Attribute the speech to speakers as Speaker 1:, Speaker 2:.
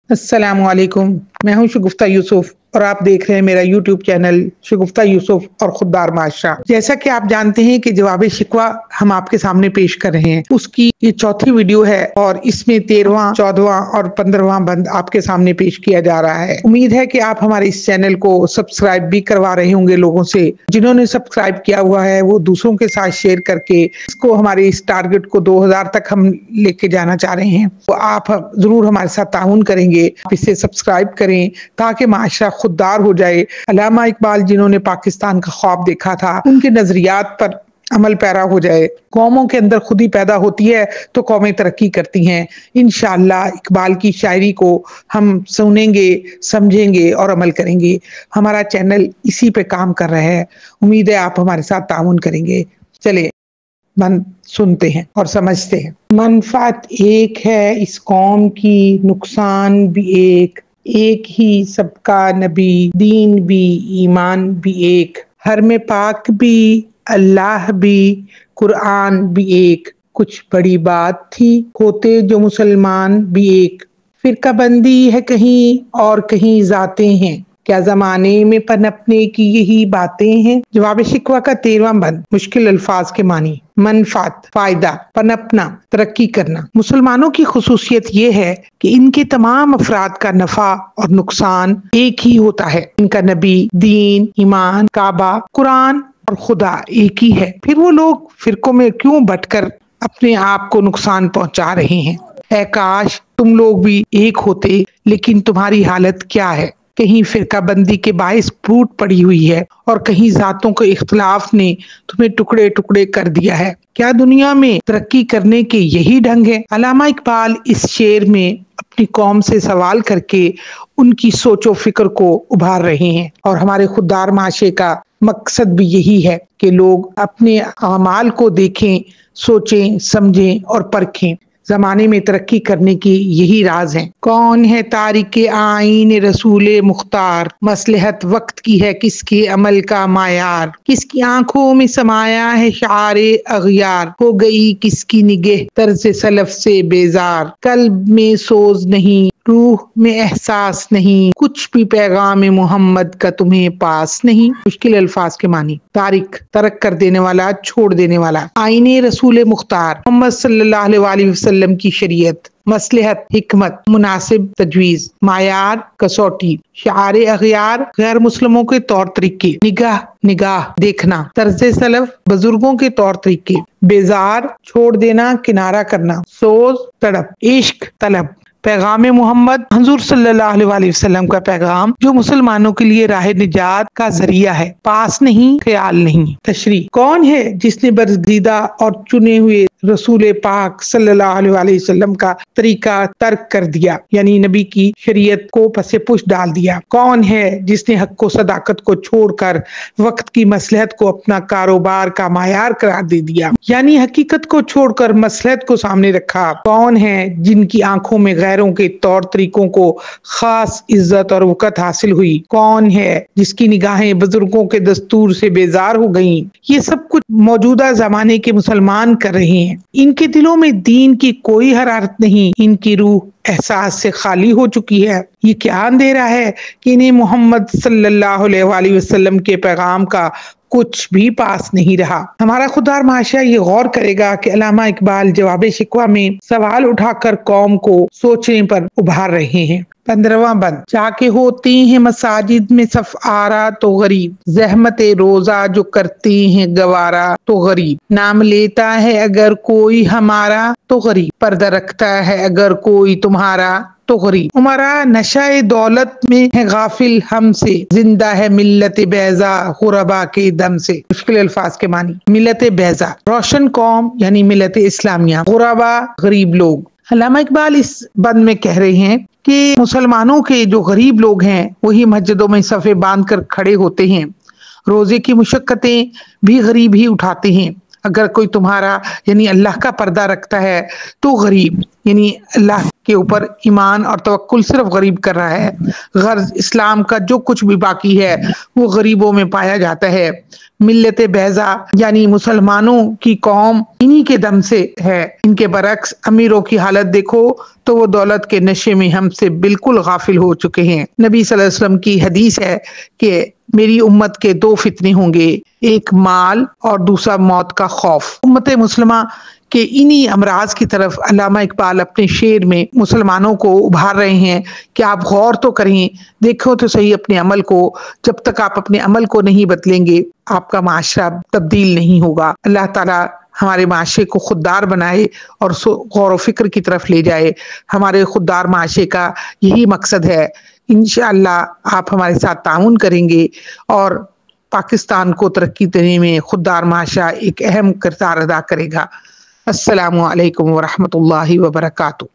Speaker 1: अस्सलाम वालेकुम। मैं हूं शगुफ्ता यूसुफ और आप देख रहे हैं मेरा यूट्यूब चैनल शगुफ्ता यूसुफ और खुददार माशरा। जैसा कि आप जानते हैं कि जवाब शिकवा हम आपके सामने पेश कर रहे हैं, उसकी ये चौथी वीडियो है और इसमें 13वां, 14वां और 15वां बंद आपके सामने पेश किया जा रहा है। उम्मीद है कि आप हमारे इस चैनल को सब्सक्राइब भी करवा रहे होंगे लोगों से। जिन्होंने सब्सक्राइब किया हुआ है वो दूसरों के साथ शेयर करके इसको हमारे इस टारगेट को 2000 तक हम लेके जाना चाह रहे हैं। तो आप जरूर हमारे साथ ताउन करेंगे, इसे सब्सक्राइब करें ताकि माशरा खुददार हो जाए। अल्लामा इकबाल जिन्होंने पाकिस्तान का ख्वाब देखा था, उनके नजरियात पर अमल पैरा हो जाए। कौमों के अंदर खुद ही पैदा होती है तो कौमें तरक्की करती हैं। इंशाअल्लाह इकबाल की शायरी को हम सुनेंगे, समझेंगे और अमल करेंगे। हमारा चैनल इसी पे काम कर रहा है। उम्मीद है आप हमारे साथ ताउन करेंगे। चले मन सुनते हैं और समझते हैं। मनफात एक है इस कौम की, नुकसान भी एक ही सबका नबी, दीन भी ईमान भी एक, हर में पाक भी अल्लाह भी, कुरान भी एक, कुछ बड़ी बात थी होते जो मुसलमान भी एक, फिरका बंदी है कहीं और कहीं जाते हैं, क्या जमाने में पनपने की यही बातें हैं। जवाब शिकवा का 13वां बंद। मुश्किल अल्फाज के मानी। मनफात फायदा, पनपना तरक्की करना। मुसलमानों की खुसूसियत ये है कि इनके तमाम अफराद का नफा और नुकसान एक ही होता है। इनका नबी, दीन, ईमान, काबा, कुरान और खुदा एक ही है। फिर वो लोग फिरकों में क्यों बंटकर अपने आप को नुकसान पहुंचा रहे हैं। ऐ काश तुम लोग भी एक होते, लेकिन तुम्हारी हालत क्या है। कहीं फिरका बंदी के बाइस फूट पड़ी हुई है और कहीं जातों के इख्तलाफ ने तुम्हें टुकड़े टुकड़े कर दिया है। क्या दुनिया में तरक्की करने के यही ढंग है। अल्लामा इकबाल इस शेर में अपनी कौम से सवाल करके उनकी सोचो फिक्र को उभार रहे हैं और हमारे खुददार माशरे का मकसद भी यही है कि लोग अपने अमाल को देखें, सोचें, समझें और परखें। जमाने में तरक्की करने की यही राज है। कौन है तारिके आईन रसूले मुख्तार, मसलहत वक्त की है किसके अमल का मायार, किसकी आंखों में समाया है शारे अगियार, हो गई किसकी निगह तर्ज सलफ से बेजार, कल्ब में सोज नहीं रूह में एहसास नहीं, कुछ भी पैगाम मोहम्मद का तुम्हें पास नहीं। मुश्किल अल्फाज के मानी। तारिक तरक कर देने वाला, छोड़ देने वाला। आईने रसूल मुख्तार मोहम्मद सल्लल्लाहु अलैहि वसल्लम की शरीयत, मसलहत हिकमत, मुनासिब तजवीज, मायार कसौटी, शारे अगियार गैर मुस्लिमों के तौर तरीके, निगाह देखना, तर्ज सलफ बुजुर्गों के तौर तरीके, बेजार छोड़ देना, किनारा करना, सोज तड़प, इश्क तलब, पैगाम मोहम्मद हुजूर सल्लल्लाहु अलैहि वसल्लम का पैगाम जो मुसलमानों के लिए राह निजात का जरिया है, पास नहीं ख्याल नहीं। तशरीह। कौन है जिसने बरगजीदा और चुने हुए रसूल पाक सल्लल्लाहु अलैहि वसल्लम का तरीका तर्क कर दिया, यानी नबी की शरीयत को पसे पुश डाल दिया। कौन है जिसने हक को सदाकत को छोड़कर वक्त की मसलहत को अपना कारोबार का मायार करार दे दिया, यानी हकीकत को छोड़कर मसलहत को सामने रखा। कौन है जिनकी आंखों में गैरों के तौर तरीकों को खास इज्जत और वक़्त हासिल हुई। कौन है जिसकी निगाहें बुजुर्गों के दस्तूर से बेजार हो गईं। ये सब कुछ मौजूदा जमाने के मुसलमान कर रहे हैं। इनके दिलों में दीन की कोई हरारत नहीं, इनकी रूह एहसास से खाली हो चुकी है। ये क्या अंधेरा है कि इन्हें मोहम्मद सल्लल्लाहु अलैहि वसल्लम के पैगाम का कुछ भी पास नहीं रहा। हमारा खुददार माशरा ये गौर करेगा कि अल्लामा इकबाल जवाब शिकवा में सवाल उठाकर कौम को सोचने पर उभार रहे हैं। 15वां बंद। जाके होती हैं मसाजिद में सफ आरा तो गरीब, जहमत रोजा जो करते हैं गवारा तो गरीब, नाम लेता है अगर कोई हमारा तो गरीब, पर्दा रखता है अगर कोई तुम्हारा तो गरीब, हमारा नशाए दौलत में है गाफिल हमसे, जिंदा है मिल्लत बैजा गुरबा के दम से। मुश्किल अल्फाज के मानी। मिल्लत बैजा रोशन कौम यानी मिल्लत इस्लामिया, गुरबा गरीब लोग। अल्लामा इकबाल इस बंद में कह रहे हैं कि मुसलमानों के जो गरीब लोग हैं वही मस्जिदों में सफ़े बांध कर खड़े होते हैं, रोजे की मुशक्कतें भी गरीब ही उठाते हैं। اگر کوئی تمہارا یعنی اللہ کا پردہ رکھتا ہے تو غریب یعنی اللہ کے اوپر ایمان اور توکل صرف غریب کر رہا ہے. غرض اسلام کا جو کچھ بھی باقی ہے وہ غریبوں میں پایا جاتا ہے. ملت بیضا یعنی مسلمانوں کی قوم انہی کے دم سے ہے. ان کے برعکس امیروں کی حالت دیکھو تو وہ دولت کے نشے میں ہم سے بالکل غافل ہو چکے ہیں. نبی صلی اللہ علیہ وسلم کی حدیث ہے کہ میری امت کے 2 فتنے ہوں گے، ایک مال اور دوسرا موت کا خوف. امت مسلمہ کہ انہی امراض کی طرف علامہ اقبال اپنے شعر میں مسلمانوں کو ابھار رہے ہیں کہ آپ غور تو کریں، دیکھو تو صحیح اپنے عمل کو. جب تک آپ اپنے عمل کو نہیں بدلیں گے آپ کا معاشرہ تبدیل نہیں ہوگا. اللہ تعالیٰ ہمارے معاشرے کو خوددار بنائے اور غور و فکر کی طرف لے جائے. ہمارے خوددار معاشرے کا یہی مقصد ہے. انشاءاللہ آپ ہمارے ساتھ تعاون کریں گے اور پاکستان کو ترقی دینے میں خوددار معاشرہ ایک اہم کردار ادا کرے گا. السلام علیکم ورحمۃ اللہ وبرکاتہ.